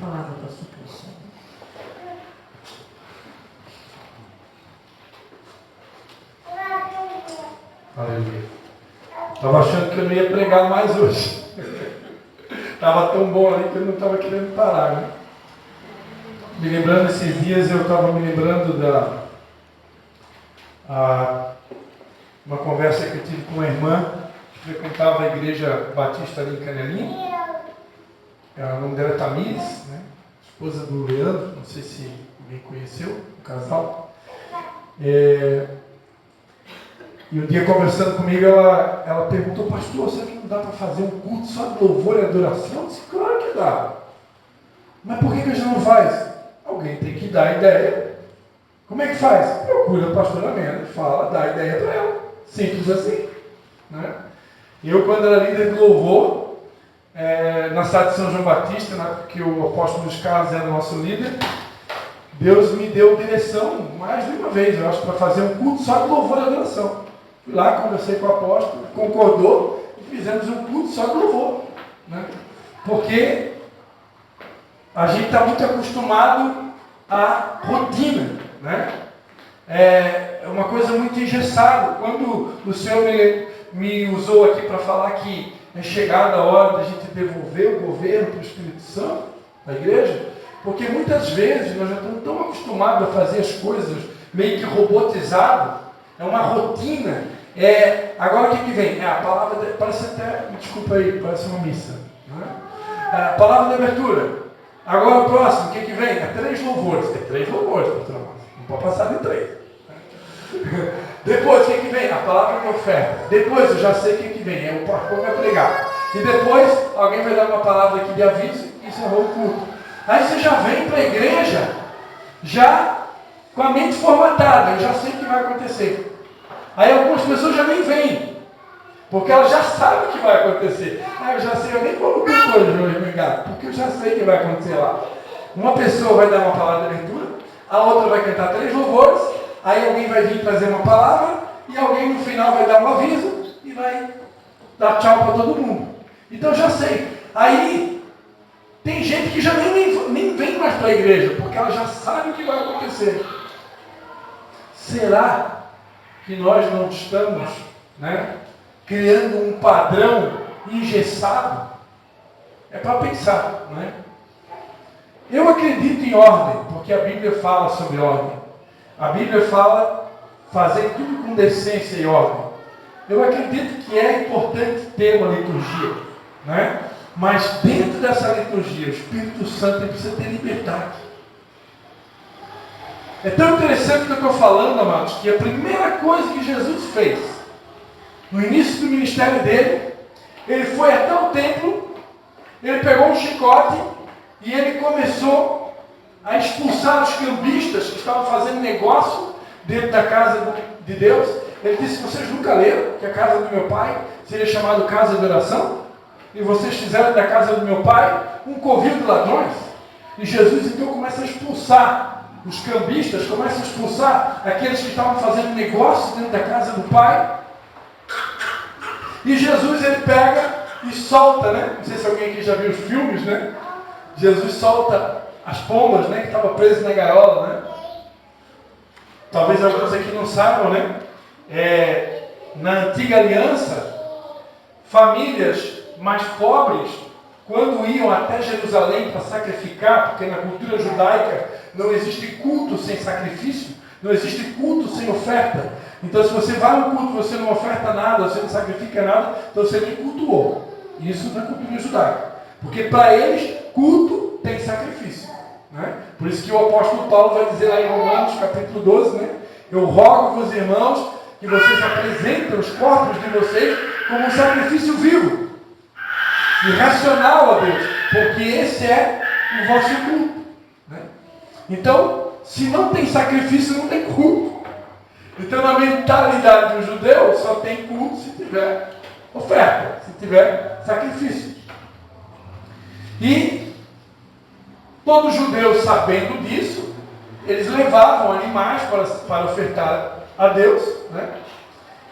palavra, pastor Cristiano. Aleluia. Estava achando que eu não ia pregar mais hoje. Estava tão bom ali que eu não estava querendo parar, né? Me lembrando, esses dias eu estava me lembrando uma conversa que eu tive com uma irmã que frequentava a igreja batista ali em Canelinha. O nome dela é Tamires, né? Esposa do Leandro, não sei se alguém conheceu, o casal. E um dia conversando comigo, ela perguntou: pastor, será que não dá para fazer um culto só de louvor e adoração? Eu disse: claro que dá. Mas por que a gente não faz? Alguém tem que dar a ideia. Como é que faz? Procura a pastora Amanda, fala, dá a ideia para ela. Simples assim, né? Eu, quando era líder de louvor, na cidade de São João Batista, que o apóstolo Luiz Carlos era nosso líder, Deus me deu direção mais de uma vez, eu acho, para fazer um culto só de louvor e adoração. Fui lá, conversei com o apóstolo, concordou e fizemos um culto só de louvor, né? Porque a gente está muito acostumado à rotina, né? É uma coisa muito engessada. Quando o Senhor me usou aqui para falar que é chegada a hora da gente devolver o governo para o Espírito Santo da igreja, porque muitas vezes nós já estamos tão acostumados a fazer as coisas meio que robotizado, é uma rotina. Agora o que vem? A palavra, parece até, desculpa aí, parece uma missa, né? A palavra de abertura. Agora o próximo, o que vem? É 3 louvores. É 3 louvores, pastor Amado. Não pode passar de 3. Depois, o que vem? A palavra de oferta. Depois, eu já sei o que vem. O pastor vai pregar. E depois, alguém vai dar uma palavra aqui de aviso e encerrou o culto. Aí você já vem para a igreja, já com a mente formatada. Eu já sei o que vai acontecer. Aí algumas pessoas já nem vêm, porque elas já sabem o que vai acontecer. Eu já sei, eu nem vou no culto hoje, porque eu já sei o que vai acontecer lá. Uma pessoa vai dar uma palavra de abertura, a outra vai cantar 3 louvores, aí alguém vai vir trazer uma palavra, e alguém no final vai dar um aviso, e vai dar tchau para todo mundo. Então eu já sei. Aí, tem gente que já nem vem mais para a igreja, porque ela já sabe o que vai acontecer. Será que nós não estamos, né, criando um padrão engessado? É para pensar, não é? Eu acredito em ordem, porque a Bíblia fala sobre ordem. A Bíblia fala fazer tudo com decência e ordem. Eu acredito que é importante ter uma liturgia, né? Mas dentro dessa liturgia, o Espírito Santo precisa ter liberdade. É tão interessante que eu estou falando, amados, que a primeira coisa que Jesus fez, no início do ministério dele, ele foi até o templo, ele pegou um chicote e ele começou a expulsar os cambistas que estavam fazendo negócio dentro da casa de Deus. Ele disse: vocês nunca leram que a casa do meu pai seria chamada casa de oração? E vocês fizeram da casa do meu pai um covil de ladrões? E Jesus então começa a expulsar os cambistas, começa a expulsar aqueles que estavam fazendo negócio dentro da casa do pai. E Jesus, ele pega e solta, né? Não sei se alguém aqui já viu os filmes, né? Jesus solta as pombas, né? Que estavam presas na gaiola, né? Talvez alguns aqui não saibam, né? Na antiga aliança, famílias mais pobres, quando iam até Jerusalém para sacrificar, porque na cultura judaica não existe culto sem sacrifício, não existe culto sem oferta. Então, se você vai no culto, você não oferta nada, você não sacrifica nada, então você nem cultuou. Isso na cultura judaica. Porque para eles, culto tem sacrifício, né? Por isso que o apóstolo Paulo vai dizer lá em Romanos, capítulo 12, né? Eu rogo-vos, irmãos, que vocês apresentem os corpos de vocês como um sacrifício vivo e racional a Deus, porque esse é o vosso culto, né? Então, se não tem sacrifício, não tem culto. Então, na mentalidade do judeu, só tem culto se tiver oferta, se tiver sacrifício. E todo judeu, sabendo disso, eles levavam animais para ofertar a Deus, né?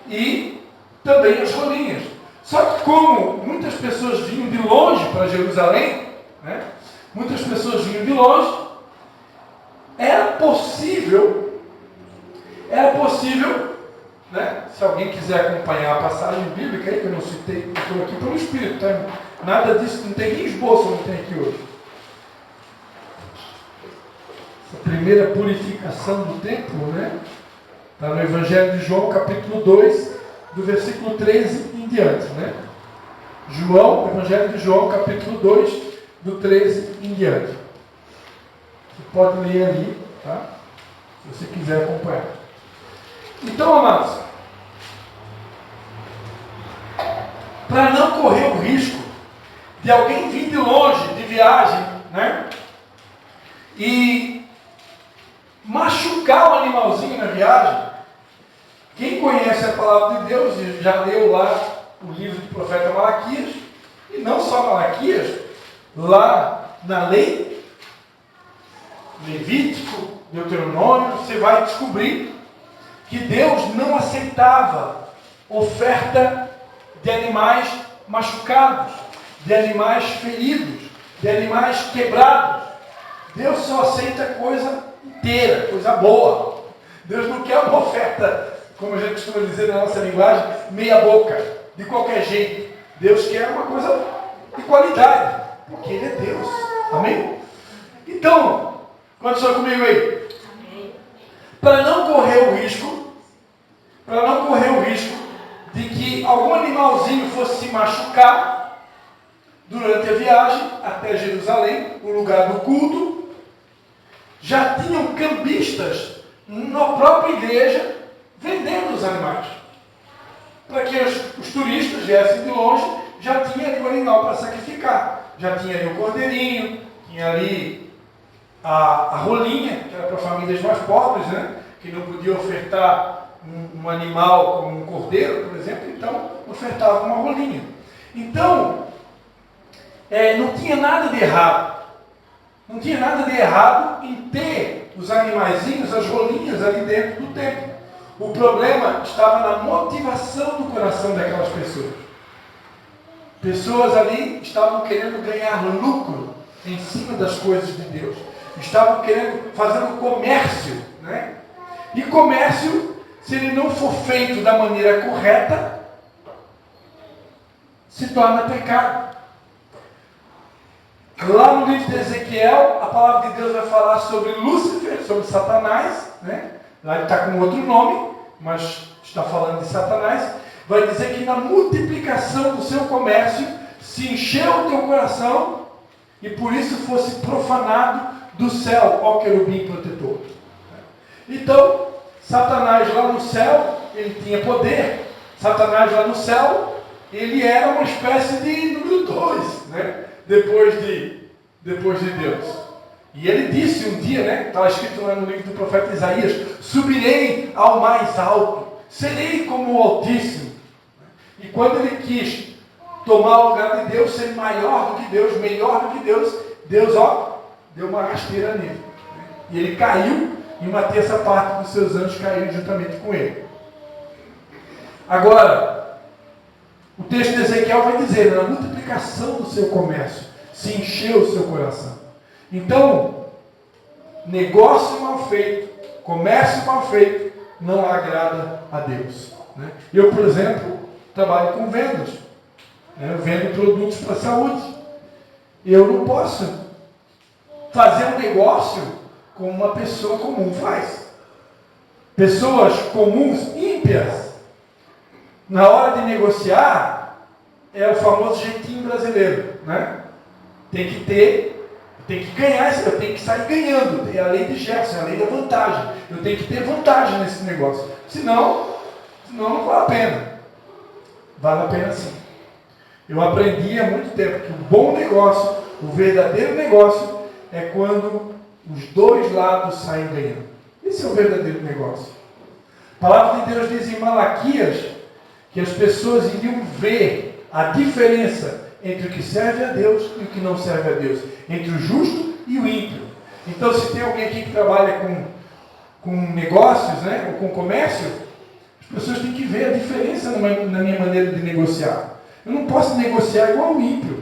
E também as rolinhas. Só que como muitas pessoas vinham de longe para Jerusalém, né? muitas pessoas vinham de longe. Era possível, né? Se alguém quiser acompanhar a passagem bíblica aí, que eu não citei, eu estou aqui pelo Espírito, tá? Nada disso, não tem nem esboço, não tem aqui hoje. Essa primeira purificação do templo, né? Está no Evangelho de João, capítulo 2, do versículo 13 em diante, né? João, Evangelho de João, capítulo 2, do 13 em diante. Você pode ler ali, tá? Se você quiser acompanhar. Então, amados, para não correr o risco de alguém vir de longe, de viagem, né? E machucar o animalzinho na viagem. Quem conhece a palavra de Deus e já leu lá o livro do profeta Malaquias, e não só Malaquias, lá na lei, Levítico, Deuteronômio, você vai descobrir que Deus não aceitava oferta de animais machucados, de animais feridos, de animais quebrados. Deus só aceita coisa inteira, coisa boa. Deus não quer uma oferta, como a gente costuma dizer na nossa linguagem, meia boca, de qualquer jeito. Deus quer uma coisa de qualidade, porque Ele é Deus. Amém? Então, quantos estão comigo aí? Amém. Para não correr o risco de que algum animalzinho fosse se machucar durante a viagem até Jerusalém, o lugar do culto, já tinham cambistas na própria igreja vendendo os animais. Para que os turistas viessem de longe, já tinha ali o animal para sacrificar. Já tinha ali o cordeirinho, tinha ali a rolinha, que era para famílias mais pobres, né? Que não podia ofertar um animal como um cordeiro, por exemplo, então ofertava uma rolinha. Então, não tinha nada de errado. Não tinha nada de errado em ter os animaizinhos, as rolinhas ali dentro do templo. O problema estava na motivação do coração daquelas pessoas. Pessoas ali estavam querendo ganhar lucro em cima das coisas de Deus. Estavam querendo fazer um comércio, né? E comércio, se ele não for feito da maneira correta, se torna pecado. Lá no livro de Ezequiel, a palavra de Deus vai falar sobre Lúcifer, sobre Satanás, né? Lá ele está com outro nome, mas está falando de Satanás. Vai dizer que na multiplicação do seu comércio se encheu o teu coração e por isso fosse profanado do céu, ó querubim protetor. Então, Satanás lá no céu, ele tinha poder. Satanás lá no céu, ele era uma espécie de número 2, né? Depois de Deus. E ele disse um dia, né? Está escrito lá no livro do profeta Isaías: subirei ao mais alto, serei como o Altíssimo. E quando ele quis tomar o lugar de Deus, ser maior do que Deus, melhor do que Deus, Deus, deu uma rasteira nele. E ele caiu, e uma terça parte dos seus anjos caiu juntamente com ele. Agora, o texto de Ezequiel vai dizer, na multiplicação do seu comércio, se encheu o seu coração. Então, negócio mal feito, comércio mal feito, não agrada a Deus. Né? Eu, por exemplo, trabalho com vendas. Né? Eu vendo produtos para a saúde. Eu não posso fazer um negócio como uma pessoa comum faz. Pessoas comuns, ímpias, na hora de negociar, é o famoso jeitinho brasileiro, né? Tem que ganhar, eu tenho que sair ganhando. É a lei de Gerson, é a lei da vantagem. Eu tenho que ter vantagem nesse negócio. Senão não vale a pena. Vale a pena sim. Eu aprendi há muito tempo que o bom negócio, o verdadeiro negócio, é quando os dois lados saem ganhando. Esse é o verdadeiro negócio. A palavra de Deus diz em Malaquias que as pessoas iriam ver a diferença entre o que serve a Deus e o que não serve a Deus, entre o justo e o ímpio. Então, se tem alguém aqui que trabalha com negócios, né, ou com comércio, as pessoas têm que ver a diferença na minha maneira de negociar. Eu não posso negociar igual o ímpio.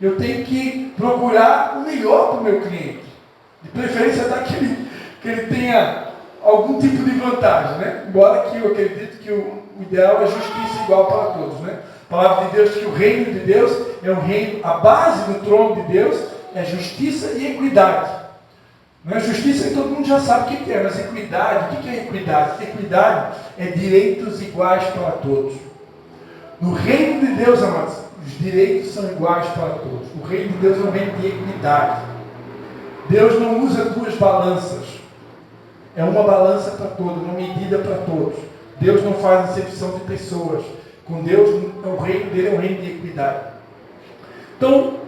eu tenho que procurar o melhor para o meu cliente. De preferência até que ele tenha algum tipo de vantagem, né? Embora que eu acredito que o ideal é justiça igual para todos, né? A palavra de Deus diz que o reino de Deus é um reino, a base do trono de Deus é justiça e equidade. Não é justiça que todo mundo já sabe o que é, mas equidade, o que é equidade? Equidade é direitos iguais para todos. No reino de Deus, amados, os direitos são iguais para todos. O reino de Deus é um reino de equidade. Deus não usa duas balanças. É uma balança para todos, uma medida para todos. Deus não faz acepção de pessoas. Com Deus, o reino dele é um reino de equidade. Então,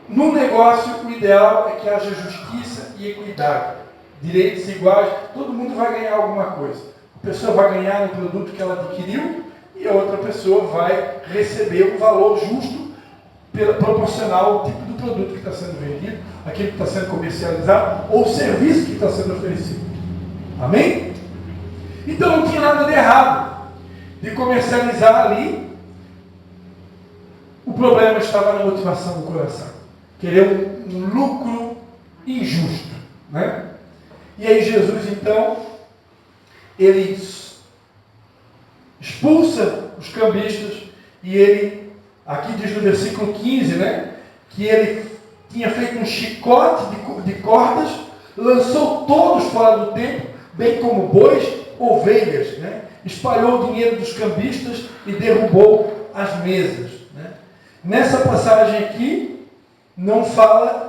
no negócio, o ideal é que haja justiça e equidade. Direitos iguais, todo mundo vai ganhar alguma coisa. A pessoa vai ganhar no produto que ela adquiriu e a outra pessoa vai receber um valor justo proporcional ao tipo do produto que está sendo vendido, aquilo que está sendo comercializado ou o serviço que está sendo oferecido. Amém? Então não tinha nada de errado de comercializar ali. O problema estava na motivação do coração. Querer um lucro injusto, né? E aí Jesus então, ele expulsa os cambistas e ele, aqui diz no versículo 15, né? Que ele tinha feito um chicote de cordas, lançou todos fora do templo, bem como bois, ovelhas, né? Espalhou o dinheiro dos cambistas e derrubou as mesas, né? Nessa passagem aqui, não fala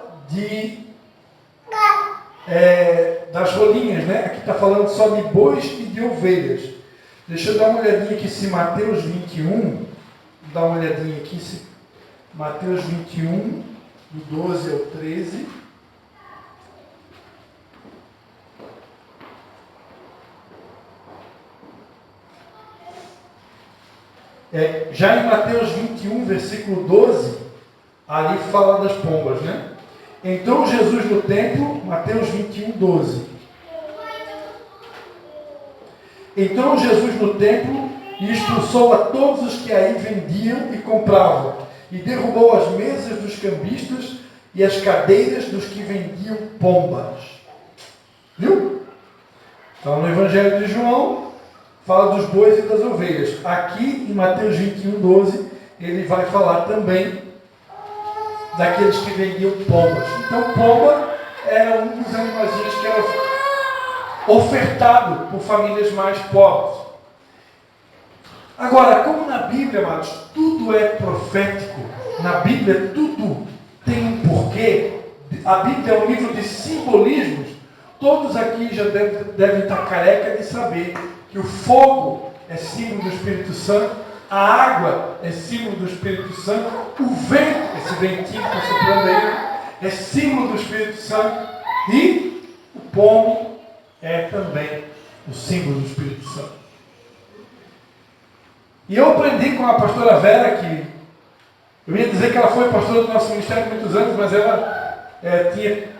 das rolinhas, né? Aqui está falando só de bois e de ovelhas. Deixa eu dar uma olhadinha aqui se Mateus 21, dá uma olhadinha aqui se Mateus 21, do 12 ao 13. Já em Mateus 21, versículo 12, ali fala das pombas, né? Entrou Jesus no templo, Mateus 21, 12. Entrou Jesus no templo e expulsou a todos os que aí vendiam e compravam, e derrubou as mesas dos cambistas e as cadeiras dos que vendiam pombas. Viu? Então no Evangelho de João, fala dos bois e das ovelhas. Aqui em Mateus 21, 12, ele vai falar também daqueles que vendiam pombas. Então pomba era um dos animaizinhos que era ofertado por famílias mais pobres. Agora, como na Bíblia, amados, tudo é profético, na Bíblia tudo tem um porquê, a Bíblia é um livro de simbolismos, todos aqui já devem estar careca de saber que o fogo é símbolo do Espírito Santo, a água é símbolo do Espírito Santo, o vento, esse ventinho que está soprando aí, é símbolo do Espírito Santo, e o pombo é também o símbolo do Espírito Santo. E eu aprendi com a pastora Vera que, eu ia dizer que ela foi pastora do nosso ministério há muitos anos, mas ela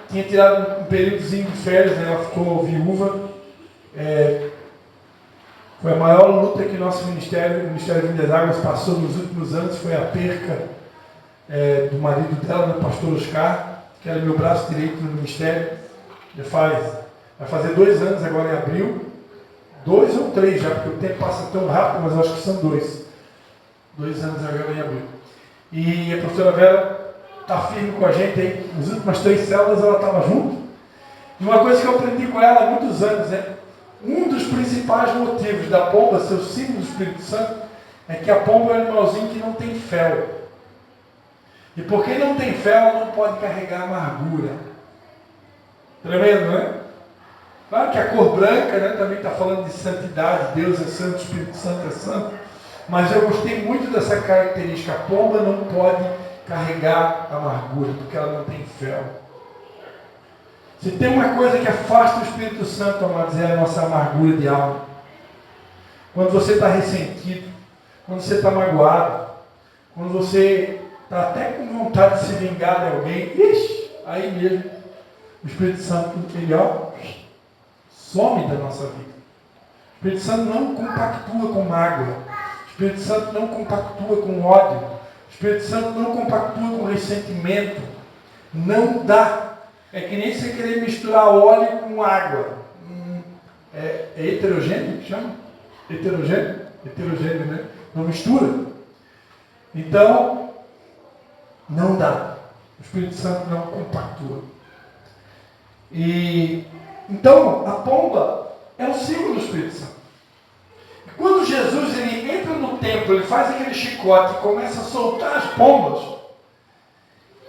tinha tirado um períodozinho de férias, né? Ela ficou viúva. Foi a maior luta que o Ministério Vidas Águas passou nos últimos anos, foi a perca do marido dela, do pastor Oscar, que era meu braço direito no ministério. Vai fazer 2 anos agora em abril. 2 ou 3 já, porque o tempo passa tão rápido, mas acho que são 2. 2 anos agora em abril. E a professora Vera está firme com a gente aí. Nas últimas 3 células ela estava junto. E uma coisa que eu aprendi com ela há muitos anos, né? Um dos principais motivos da pomba ser o símbolo do Espírito Santo é que a pomba é um animalzinho que não tem fel. E porque não tem fel, ela não pode carregar amargura. Tremendo, não é? Claro que a cor branca, né, também está falando de santidade, Deus é santo, o Espírito Santo é santo, mas eu gostei muito dessa característica. A pomba não pode carregar amargura, porque ela não tem fel. Se tem uma coisa que afasta o Espírito Santo, amados, é a nossa amargura de alma. Quando você está ressentido, quando você está magoado, quando você está até com vontade de se vingar de alguém, aí mesmo, o Espírito Santo, ele some da nossa vida. O Espírito Santo não compactua com mágoa. O Espírito Santo não compactua com ódio. O Espírito Santo não compactua com ressentimento. Não dá. É que nem você querer misturar óleo com água. É heterogêneo que chama? Heterogêneo? Heterogêneo, né? Não mistura. Então, não dá. O Espírito Santo não compactua. Então, a pomba é o símbolo do Espírito Santo. E quando Jesus ele entra no templo, ele faz aquele chicote e começa a soltar as pombas,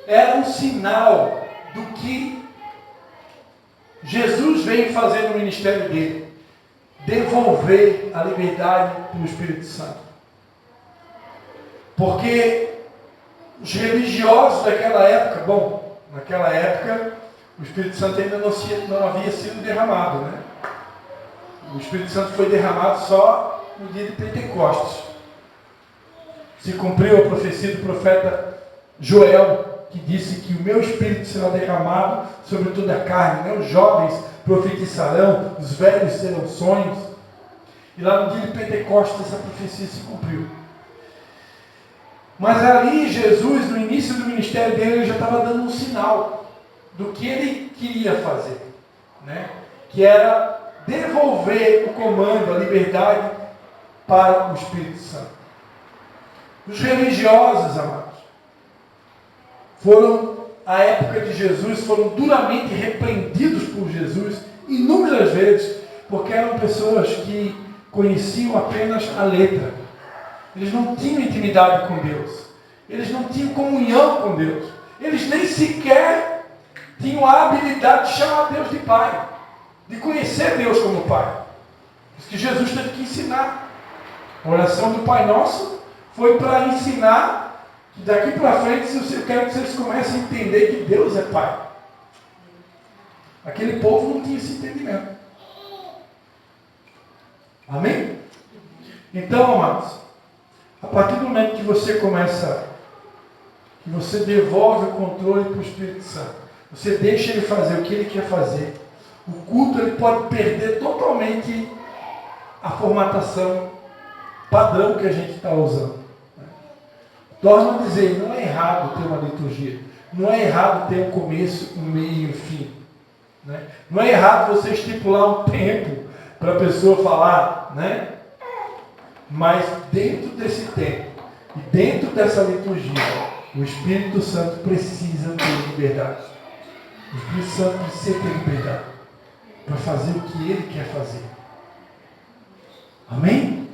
era um sinal do que Jesus veio fazer no ministério dele. Devolver a liberdade para o Espírito Santo. Porque os religiosos daquela época, naquela época o Espírito Santo ainda não havia sido derramado, né? O Espírito Santo foi derramado só no dia de Pentecostes. Se cumpriu a profecia do profeta Joel, que disse que o meu Espírito será derramado sobre toda a carne, né? Os jovens profetizarão, os velhos terão sonhos. E lá no dia de Pentecostes essa profecia se cumpriu. Mas ali Jesus, no início do ministério dele, ele já estava dando um sinal do que ele queria fazer, né? Que era devolver o comando, a liberdade para o Espírito Santo. Os religiosos, amados, à época de Jesus, foram duramente repreendidos por Jesus inúmeras vezes, porque eram pessoas que conheciam apenas a letra. Eles não tinham intimidade com Deus. Eles não tinham comunhão com Deus. Eles nem sequer tinham a habilidade de chamar Deus de Pai, de conhecer Deus como Pai. Isso que Jesus teve que ensinar. A oração do Pai Nosso foi para ensinar que daqui para frente eu quero que vocês comecem a entender que Deus é Pai. Aquele povo não tinha esse entendimento. Amém? Então, amados, a partir do momento que você que você devolve o controle para o Espírito Santo, você deixa ele fazer o que ele quer fazer, o culto ele pode perder totalmente a formatação padrão que a gente está usando. Torno a dizer, não é errado ter uma liturgia, não é errado ter um começo, um meio e um fim. Né? Não é errado você estipular um tempo para a pessoa falar, né? Mas dentro desse tempo e dentro dessa liturgia, o Espírito Santo precisa ter liberdade. O Espírito Santo precisa ter liberdade para fazer o que ele quer fazer. Amém?